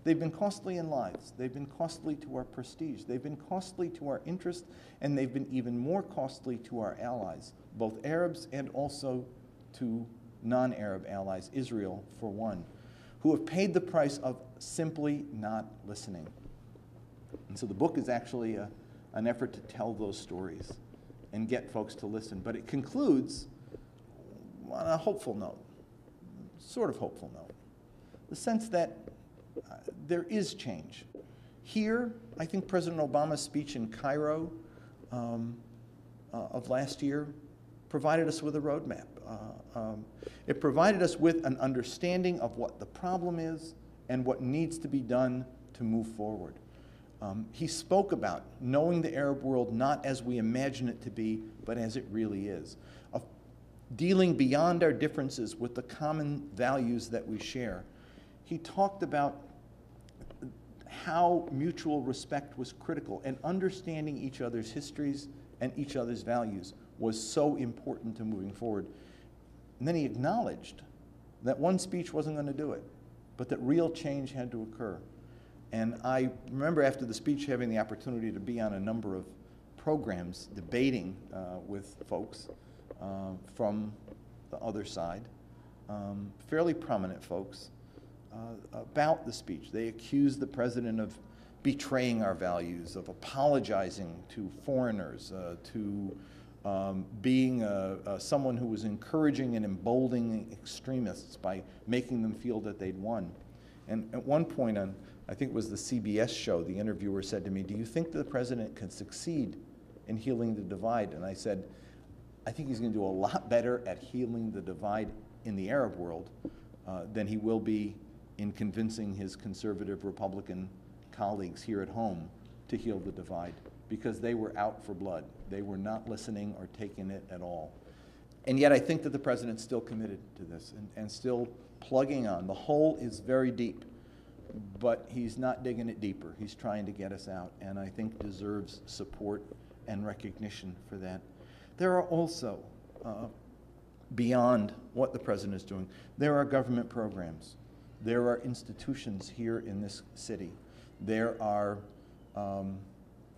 They've been costly in lives. They've been costly to our prestige. They've been costly to our interest, and they've been even more costly to our allies, both Arabs and also to non-Arab allies, Israel for one, who have paid the price of simply not listening. And so the book is actually an effort to tell those stories and get folks to listen. But it concludes on a hopeful note, sort of hopeful note, the sense that there is change. Here, I think President Obama's speech in Cairo of last year provided us with a roadmap. It provided us with an understanding of what the problem is and what needs to be done to move forward. He spoke about knowing the Arab world not as we imagine it to be, but as it really is, of dealing beyond our differences with the common values that we share. He talked about how mutual respect was critical, and understanding each other's histories and each other's values was so important to moving forward. And then he acknowledged that one speech wasn't going to do it, but that real change had to occur. And I remember after the speech having the opportunity to be on a number of programs debating with folks from the other side, fairly prominent folks, about the speech. They accused the president of betraying our values, of apologizing to foreigners, to being someone who was encouraging and emboldening extremists by making them feel that they'd won. And at one point on, I think it was the CBS show, the interviewer said to me, "Do you think the president can succeed in healing the divide?" And I said, "I think he's going to do a lot better at healing the divide in the Arab world than he will be in convincing his conservative Republican colleagues here at home to heal the divide, because they were out for blood. They were not listening or taking it at all." And yet I think that the president's still committed to this and still plugging on. The hole is very deep, but he's not digging it deeper. He's trying to get us out, and I think deserves support and recognition for that. There are also, beyond what the president is doing, there are government programs. There are institutions here in this city. There are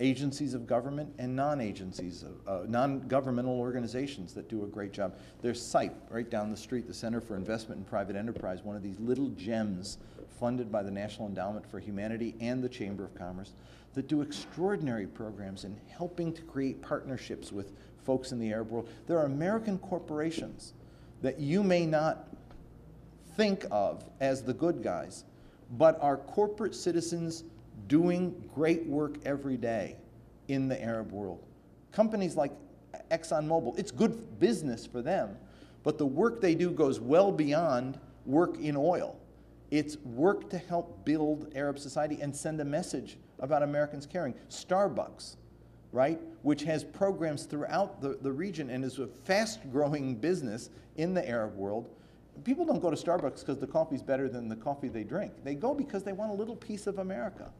agencies of government and non-agencies, non-governmental organizations that do a great job. There's CIPE right down the street, the Center for Investment in Private Enterprise, one of these little gems funded by the National Endowment for Humanity and the Chamber of Commerce that do extraordinary programs in helping to create partnerships with folks in the Arab world. There are American corporations that you may not think of as the good guys, but are corporate citizens doing great work every day in the Arab world. Companies like ExxonMobil, it's good business for them, but the work they do goes well beyond work in oil. It's work to help build Arab society and send a message about Americans caring. Starbucks, right, which has programs throughout the region and is a fast-growing business in the Arab world. People don't go to Starbucks because the coffee's better than the coffee they drink. They go because they want a little piece of America.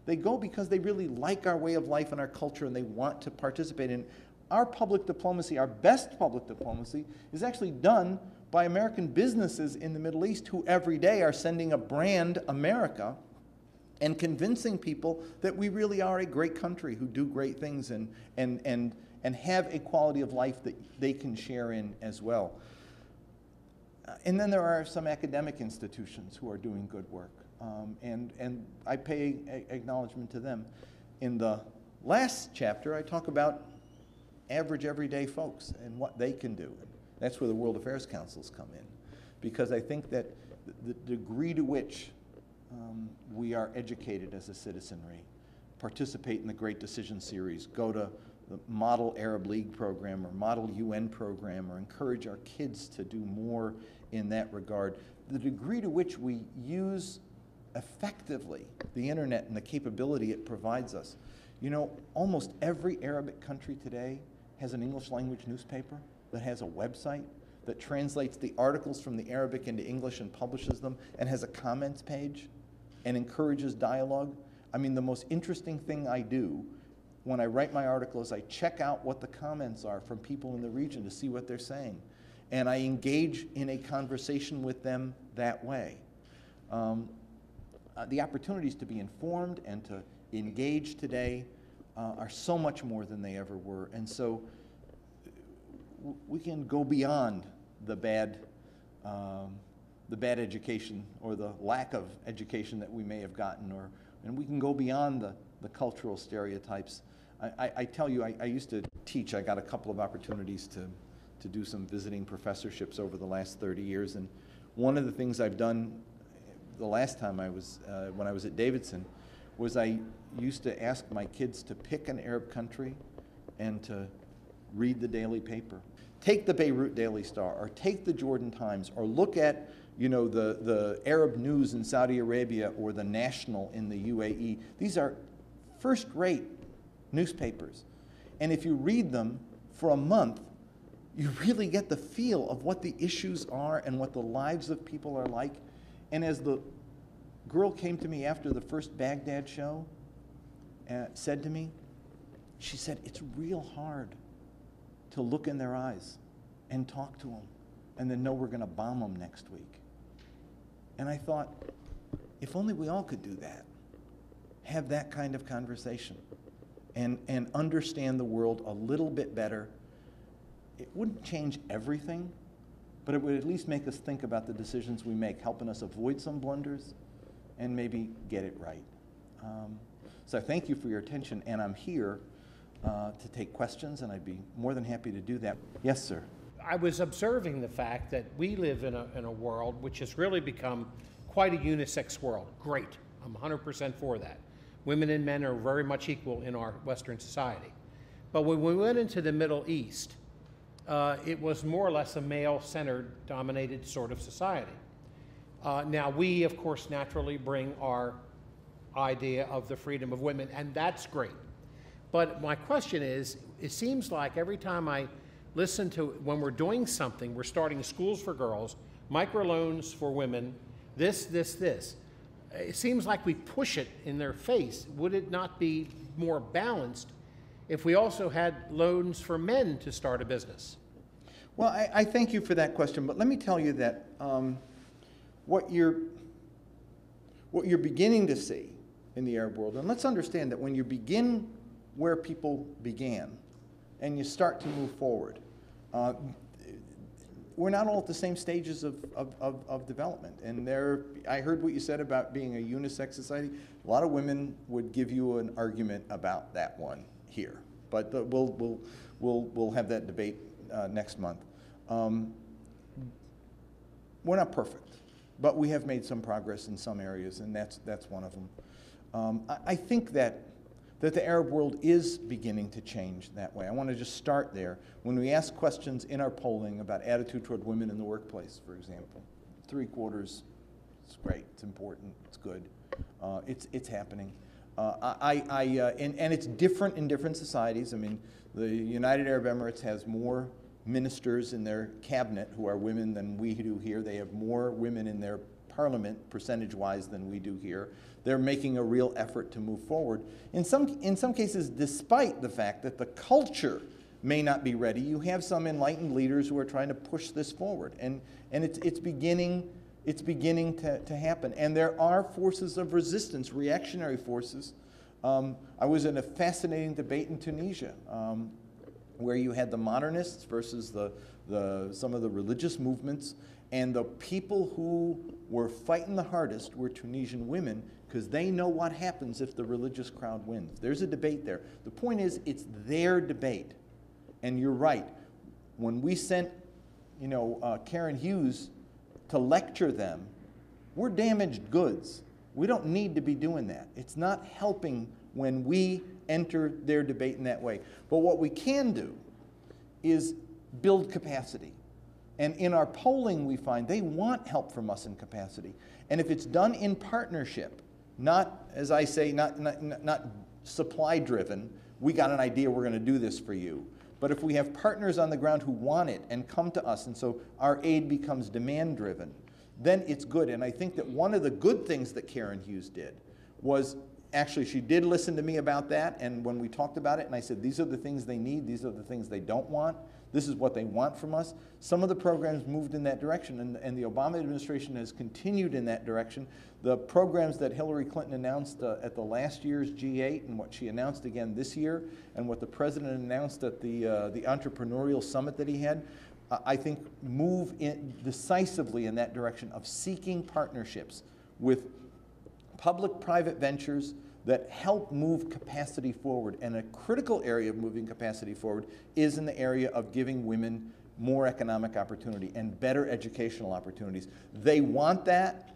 They go because they really like our way of life and our culture, and they want to participate in. Our public diplomacy, our best public diplomacy, is actually done by American businesses in the Middle East who every day are sending a brand, America, and convincing people that we really are a great country who do great things and have a quality of life that they can share in as well. And then there are some academic institutions who are doing good work, and I pay acknowledgement to them. In the last chapter, I talk about average, everyday folks and what they can do. That's where the World Affairs Councils come in, because I think that the degree to which we are educated as a citizenry, participate in the Great Decision Series, go to the Model Arab League program or Model UN program, or encourage our kids to do more in that regard, the degree to which we use effectively the internet and the capability it provides us. You know, almost every Arabic country today has an English language newspaper that has a website that translates the articles from the Arabic into English and publishes them, and has a comments page and encourages dialogue. I mean, the most interesting thing I do when I write my article is I check out what the comments are from people in the region to see what they're saying. And I engage in a conversation with them that way. The opportunities to be informed and to engage today are so much more than they ever were. And so we can go beyond the bad education or the lack of education that we may have gotten, and we can go beyond the cultural stereotypes. I tell you, I used to teach. I got a couple of opportunities to do some visiting professorships over the last 30 years, and one of the things I've done the last time I was, when I was at Davidson, was I used to ask my kids to pick an Arab country and to read the daily paper. Take the Beirut Daily Star, or take the Jordan Times, or look at, you know, the Arab News in Saudi Arabia or the National in the UAE. These are first-rate newspapers. And if you read them for a month, you really get the feel of what the issues are and what the lives of people are like. And as the girl came to me after the first Baghdad show, said to me, she said, "It's real hard to look in their eyes and talk to them and then know we're going to bomb them next week." And I thought, if only we all could do that, have that kind of conversation and understand the world a little bit better. It wouldn't change everything, but it would at least make us think about the decisions we make, helping us avoid some blunders and maybe get it right. So thank you for your attention, and I'm here to take questions, and I'd be more than happy to do that. Yes, sir. I was observing the fact that we live in a world which has really become quite a unisex world. Great. I'm 100% for that. Women and men are very much equal in our Western society. But when we went into the Middle East, it was more or less a male-centered, dominated sort of society. Now, we, of course, naturally bring our idea of the freedom of women, and that's great. But my question is, it seems like every time I listen to, when we're doing something, we're starting schools for girls, microloans for women, this. It seems like we push it in their face. Would it not be more balanced if we also had loans for men to start a business? Well, I thank you for that question, but let me tell you that what you're beginning to see in the Arab world, and let's understand that when you begin where people began and you start to move forward, we're not all at the same stages of development. And I heard what you said about being a unisex society. A lot of women would give you an argument about that one here, but we'll have that debate next month. We're not perfect, but we have made some progress in some areas, and that's one of them. I think that the Arab world is beginning to change that way. I want to just start there. When we ask questions in our polling about attitude toward women in the workplace, for example, 3/4, it's great, it's important, it's good, it's happening. And it's different in different societies. I mean, the United Arab Emirates has more ministers in their cabinet who are women than we do here. They have more women in their parliament, percentage-wise, than we do here. They're making a real effort to move forward. In some cases, despite the fact that the culture may not be ready, you have some enlightened leaders who are trying to push this forward. And it's beginning to happen. And there are forces of resistance, reactionary forces. I was in a fascinating debate in Tunisia where you had the modernists versus some of the religious movements. And the people who were fighting the hardest were Tunisian women, because they know what happens if the religious crowd wins. There's a debate there. The point is, it's their debate. And you're right. When we sent, Karen Hughes to lecture them, we're damaged goods. We don't need to be doing that. It's not helping when we enter their debate in that way. But what we can do is build capacity. And in our polling, we find they want help from us in capacity. And if it's done in partnership, not, as I say, not supply-driven, we got an idea, we're going to do this for you. But if we have partners on the ground who want it and come to us, and so our aid becomes demand-driven, then it's good. And I think that one of the good things that Karen Hughes did was, actually, she did listen to me about that, and when we talked about it, and I said, these are the things they need, these are the things they don't want, this is what they want from us. Some of the programs moved in that direction, and the Obama administration has continued in that direction. The programs that Hillary Clinton announced at the last year's G8, and what she announced again this year, and what the president announced at the entrepreneurial summit that he had, I think move decisively in that direction of seeking partnerships with public-private ventures that help move capacity forward. And a critical area of moving capacity forward is in the area of giving women more economic opportunity and better educational opportunities. They want that.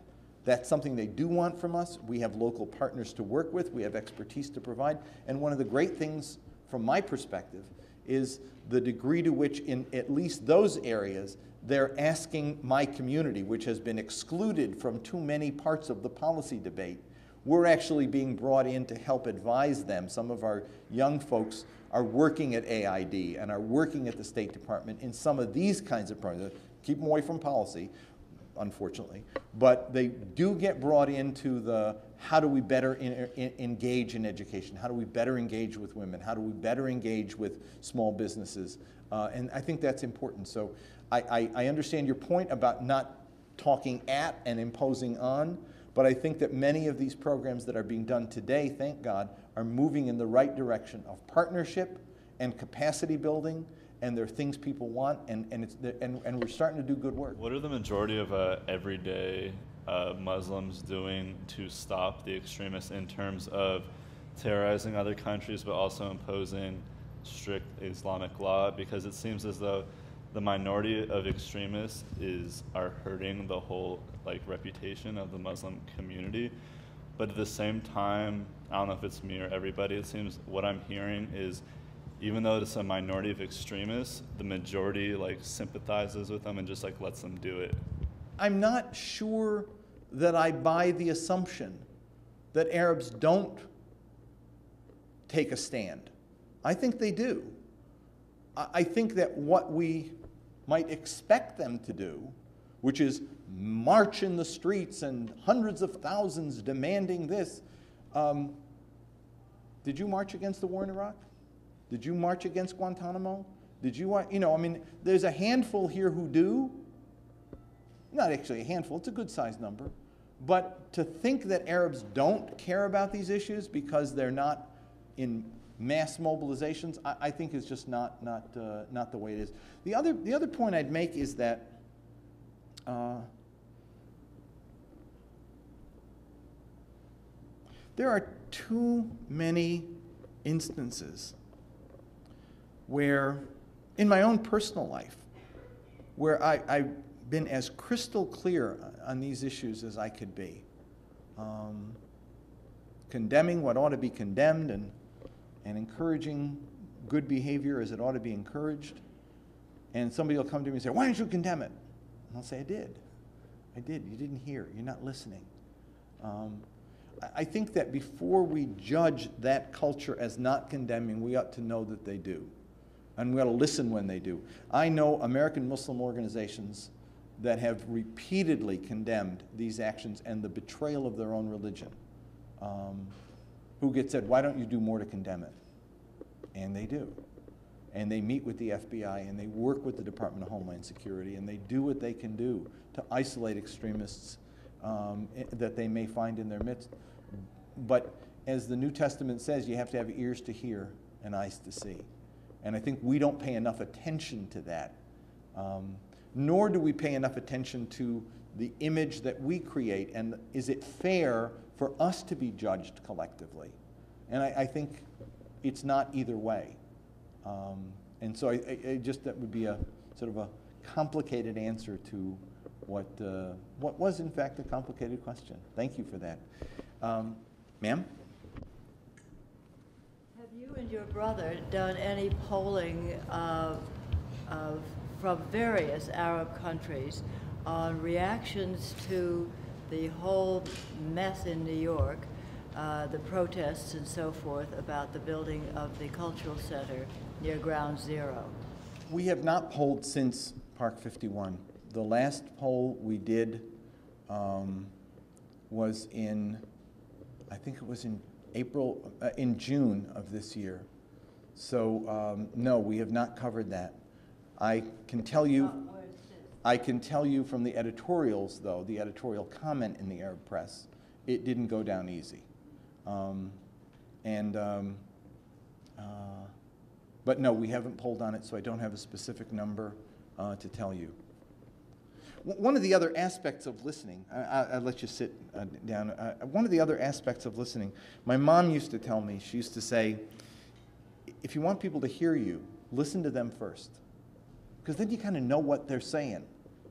That's something they do want from us. We have local partners to work with. We have expertise to provide. And one of the great things, from my perspective, is the degree to which, in at least those areas, they're asking my community, which has been excluded from too many parts of the policy debate, we're actually being brought in to help advise them. Some of our young folks are working at AID and are working at the State Department in some of these kinds of programs. Keep them away from policy, unfortunately. But they do get brought into the how do we better engage in education? How do we better engage with women? How do we better engage with small businesses? And I think that's important. So I understand your point about not talking at and imposing on, but I think that many of these programs that are being done today, thank God, are moving in the right direction of partnership and capacity building, and they're things people want, and we're starting to do good work. What are the majority of everyday Muslims doing to stop the extremists in terms of terrorizing other countries, but also imposing strict Islamic law, because it seems as though the minority of extremists are hurting the whole reputation of the Muslim community. But at the same time, I don't know if it's me or everybody, it seems what I'm hearing is, even though it's a minority of extremists, the majority sympathizes with them and just lets them do it. I'm not sure that I buy the assumption that Arabs don't take a stand. I think they do. I think that what we might expect them to do, which is march in the streets and hundreds of thousands demanding this. Did you march against the war in Iraq? Did you march against Guantanamo? Did you, I mean, there's a handful here who do. Not actually a handful, it's a good sized number. But to think that Arabs don't care about these issues because they're not in mass mobilizations, I think is just not the way it is. The other point I'd make is that there are too many instances where, in my own personal life, where I've been as crystal clear on these issues as I could be, condemning what ought to be condemned and encouraging good behavior as it ought to be encouraged. And somebody will come to me and say, why didn't you condemn it? And I'll say, I did. I did. You didn't hear. You're not listening. I think that before we judge that culture as not condemning, we ought to know that they do. And we ought to listen when they do. I know American Muslim organizations that have repeatedly condemned these actions and the betrayal of their own religion, who get said, why don't you do more to condemn it? And they do. And they meet with the FBI and they work with the Department of Homeland Security and they do what they can do to isolate extremists that they may find in their midst. But as the New Testament says, you have to have ears to hear and eyes to see. And I think we don't pay enough attention to that. Nor do we pay enough attention to the image that we create, and is it fair for us to be judged collectively? And I think it's not either way. And so I just, that would be a sort of a complicated answer to what was in fact a complicated question. Thank you for that. Ma'am? Have you and your brother done any polling from various Arab countries on reactions to the whole mess in New York, the protests and so forth about the building of the cultural center near Ground Zero? We have not polled since Park 51. The last poll we did was in, I think it was in June of this year. So no, we have not covered that. I can tell you from the editorials, though, the editorial comment in the Arab press, it didn't go down easy. But no, we haven't polled on it, so I don't have a specific number to tell you. One of the other aspects of listening, I'll let you sit down. One of the other aspects of listening, my mom used to tell me, she used to say, if you want people to hear you, listen to them first. Because then you kind of know what they're saying.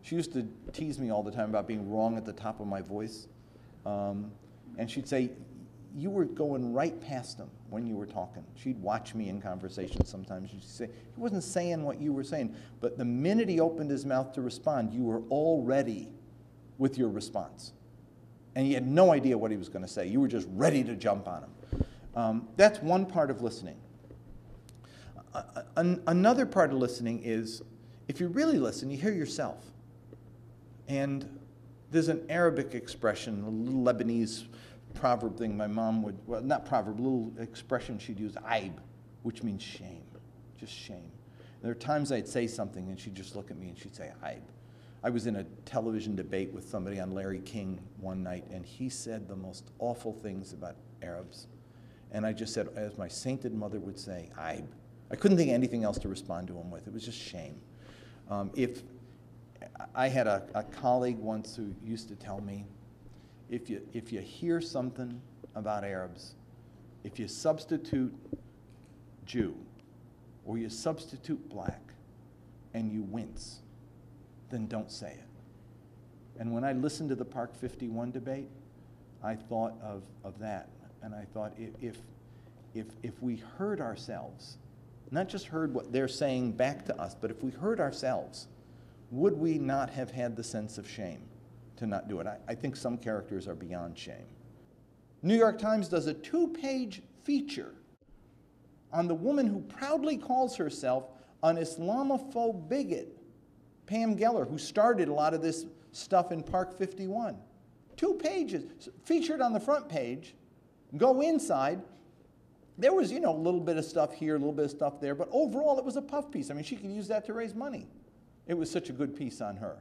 She used to tease me all the time about being wrong at the top of my voice. And she'd say, you were going right past him when you were talking. She'd watch me in conversation sometimes. She'd say, he wasn't saying what you were saying. But the minute he opened his mouth to respond, you were all ready with your response. And you had no idea what he was going to say. You were just ready to jump on him. That's one part of listening. Another part of listening is, if you really listen, you hear yourself. And there's an Arabic expression, a little Lebanese proverb thing my mom would, well, not proverb, a little expression she'd use, aib, which means shame, just shame. There are times I'd say something and she'd just look at me and she'd say, aib. I was in a television debate with somebody on Larry King one night, and he said the most awful things about Arabs. And I just said, as my sainted mother would say, aib. I couldn't think of anything else to respond to him with. It was just shame. If I had a colleague once who used to tell me, if you hear something about Arabs, if you substitute Jew or you substitute black and you wince, then don't say it. And when I listened to the Park 51 debate, I thought of that. And I thought if we heard ourselves, not just heard what they're saying back to us, but if we heard ourselves, would we not have had the sense of shame to not do it? I think some characters are beyond shame. New York Times does a 2-page feature on the woman who proudly calls herself an Islamophobe bigot, Pam Geller, who started a lot of this stuff in Park 51. 2 pages, featured on the front page. Go inside. There was, you know, a little bit of stuff here, a little bit of stuff there, but overall it was a puff piece. I mean, she could use that to raise money. It was such a good piece on her.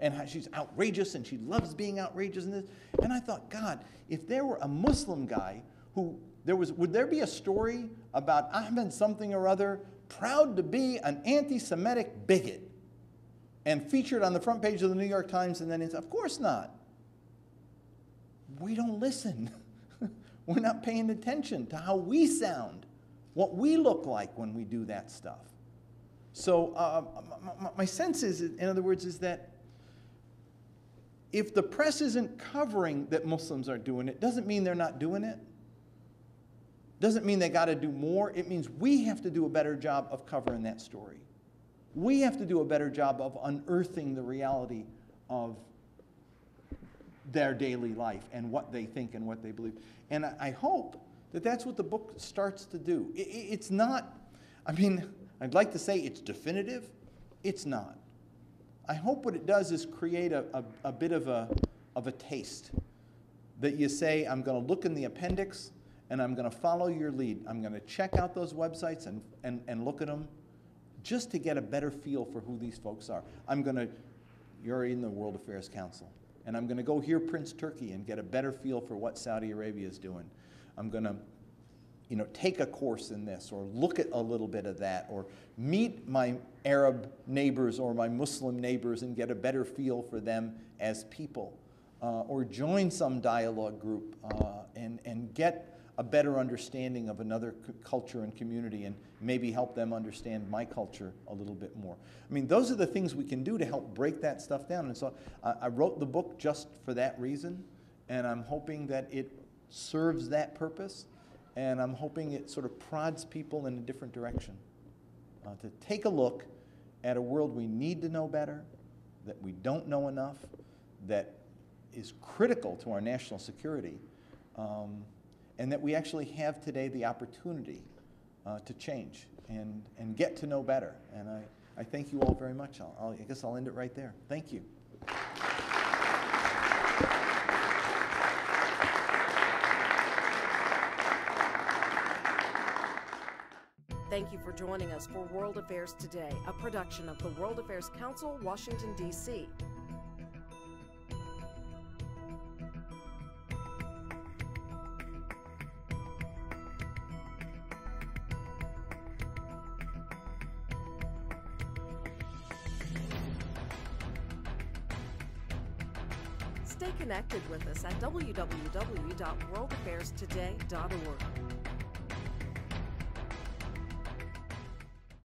And how she's outrageous and she loves being outrageous in this. And I thought, God, if there were a Muslim guy who, would there be a story about Ahmed something or other, proud to be an anti-Semitic bigot, and featured on the front page of the New York Times, and then it's, of course not. We don't listen. We're not paying attention to how we sound, what we look like when we do that stuff. So my sense is, in other words, is that if the press isn't covering that Muslims are doing it, doesn't mean they're not doing it. Doesn't mean they got to do more. It means we have to do a better job of covering that story. We have to do a better job of unearthing the reality of their daily life and what they think and what they believe. And I hope that that's what the book starts to do. It's not, I mean, I'd like to say it's definitive. It's not. I hope what it does is create a bit of a taste that you say, I'm going to look in the appendix and I'm going to follow your lead. I'm going to check out those websites and look at them just to get a better feel for who these folks are. You're in the World Affairs Council, and I'm going to go hear Prince Turki and get a better feel for what Saudi Arabia is doing. I'm going to, you know, take a course in this or look at a little bit of that or meet my Arab neighbors or my Muslim neighbors and get a better feel for them as people, or join some dialogue group and get a better understanding of another culture and community and maybe help them understand my culture a little bit more. I mean, those are the things we can do to help break that stuff down. And so I wrote the book just for that reason, and I'm hoping that it serves that purpose, and I'm hoping it sort of prods people in a different direction, to take a look at a world we need to know better, that we don't know enough, that is critical to our national security, and that we actually have today the opportunity to change and get to know better. And I thank you all very much. I guess I'll end it right there. Thank you. Thank you for joining us for World Affairs Today, a production of the World Affairs Council, Washington, D.C. Stay connected with us at www.worldaffairstoday.org.